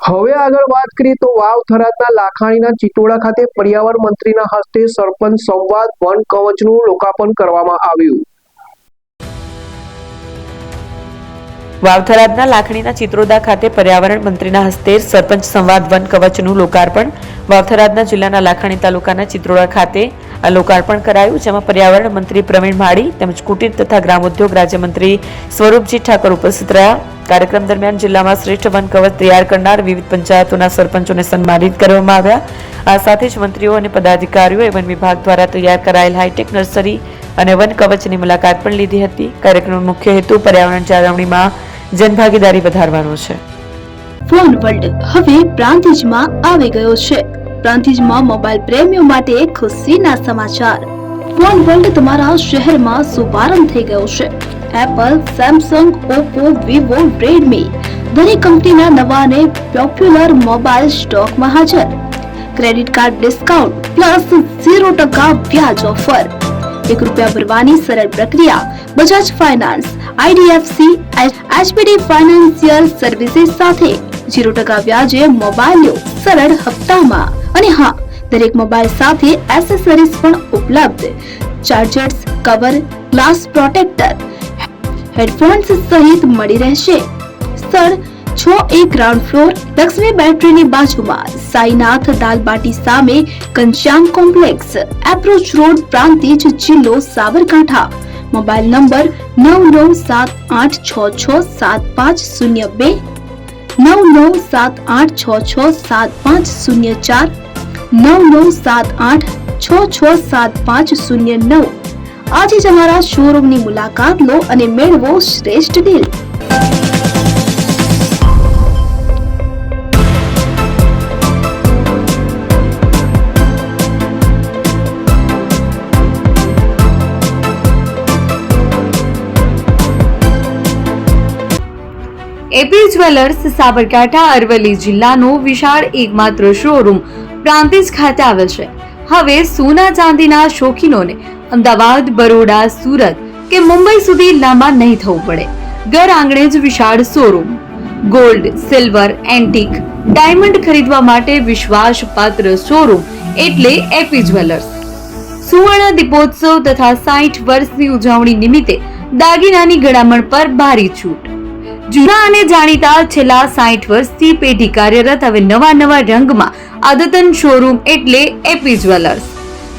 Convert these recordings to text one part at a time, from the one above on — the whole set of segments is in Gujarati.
હવે આગળ વાત કરીએ તો વાવ થરાદના લાખાણીના ચિત્તોડા ખાતે પર્યાવરણ મંત્રીના હસ્તે સરપંચ સંવાદ વન કવચનું લોકાર્પણ કરવામાં આવ્યું। વાવથરાદના લાખણીના ચિત્રોદા ખાતે પર્યાવરણ મંત્રીના હસ્તે સરપંચ સંવાદ વન કવચનું લોકાર્પણ વાવથરાદના જિલ્લાના લાખણી તાલુકાના ચિત્રોડા ખાતે આ લોકાર્પણ કરાયું, જેમાં પર્યાવરણ મંત્રી પ્રવીણ માળી તેમજ કુટીર તથા ગ્રામોદ્યોગ રાજ્યમંત્રી સ્વરૂપજી ઠાકોર ઉપસ્થિત રહ્યા। કાર્યક્રમ દરમિયાન જિલ્લામાં શ્રેષ્ઠ વન કવચ તૈયાર કરનાર વિવિધ પંચાયતોના સરપંચોને સન્માનિત કરવામાં આવ્યા। આ સાથે જ મંત્રીઓ અને પદાધિકારીઓએ વન વિભાગ દ્વારા તૈયાર કરાયેલ હાઈટેક નર્સરી અને વન કવચની મુલાકાત પણ લીધી હતી। કાર્યક્રમનો મુખ્ય હેતુ પર્યાવરણ જાળવણીમાં જનભાગીદારી વધારવાનો છે। ફોન વર્લ્ડ હવે પ્રાંતિજમાં આવી ગયો છે। પ્રાંતિજમાં મોબાઈલ પ્રેમીઓ માટે ખુશીના સમાચાર। ફોન વર્લ્ડ તમારા શહેરમાં શુભારંભ થઈ ગયો છે। Apple, Samsung, Oppo, Vivo, Redmi દરેક કંપનીના નવા અને પોપ્યુલર મોબાઈલ સ્ટોકમાં હાજર। ક્રેડિટ કાર્ડ ડિસ્કાઉન્ટ પ્લસ 0% વ્યાજ ઓફર। ₹1 ભરવાની સરળ પ્રક્રિયા। Bajaj finance, IDFC, HPD financial services સાથે 0% વ્યાજે મોબાઈલ લો સરળ હપ્તામાં। અને હા, દરેક મોબાઈલ સાથે એસેસરીઝ પણ ઉપલબ્ધ। Chargers, cover, glass protractor, headphones સહિત મળી રહેશે। સ્થળ 6A ગ્રાઉન્ડ ફ્લોર, લક્ષ્મી બેટરીની બાજુમાં, સાઈનાથ દાલબાટી સામે, Ghanshyam complex, approach road, Prantij, જિલ્લો સાબરકાંઠા। Mobile number 9978667502, 9978667504, 9978667509। આજે જ અમારા શોરૂમની મુલાકાત લો અને મેળવો શ્રેષ્ઠ deal. AP jewellers Sabarkantha Aravalli જિલ્લાનો વિશાળ એકમાત્ર શોરૂમ પ્રાંતિજ ખાતે આવેલ છે। હવે સોના ચાંદીના શોખીનોને અમદાવાદ, બરોડા, સુરત કે મુંબઈ સુધી લાંબા નહીં થવું પડે। ઘર આંગણે જ વિશાળ showroom. Gold, silver, antique, diamond ખરીદવા માટે વિશ્વાસપાત્ર શોરૂમ એટલે એપી જ્વેલર્સ। સુવર્ણ દીપોત્સવ તથા 60 વર્ષની ઉજવણી નિમિત્તે દાગીનાની ગળામણ પર ભારી છૂટ। જૂના અને જાણીતા છેલ્લા 60 વર્ષથી પેઢી કાર્યરત હવે નવા રંગમાં અદ્યતન શોરૂમ એટલે એપી જ્વેલર્સ।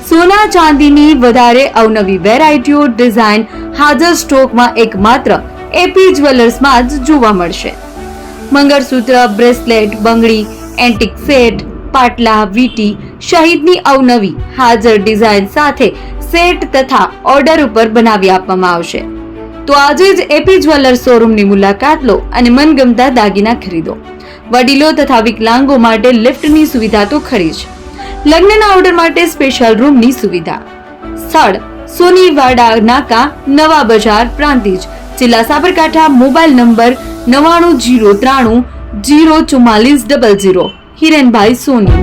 સોના ચાંદીની વધારે અવનવી વેરાયટીઓ, ડિઝાઇન હાજર સ્ટોકમાં એકમાત્ર એપી જ્વેલર્સમાં જ જોવા મળશે। મંગળસૂત્ર, બ્રેસલેટ, બંગડી, એન્ટિક સેટ, પાટલા, વીટી સહિતની અવનવી હાજર ડિઝાઇન સાથે સેટ તથા ઓર્ડર ઉપર બનાવી આપવામાં આવશે। તો આજે જ એપી જ્વેલર્સ શોરૂમની મુલાકાત લો અને મનગમતા દાગીના ખરીદો। વડીલો તથા વિકલાંગો માટે લિફ્ટની સુવિધા તો ખરી જ, લગ્નના ઓર્ડર માટે સ્પેશિયલ રૂમની સુવિધા। સ્થળ સોનીવાડા નાકા, નવા બજાર, પ્રાંતિજ, જિલ્લા સાબરકાંઠા। Mobile number 9903004400। હિરેનભાઈ સોની।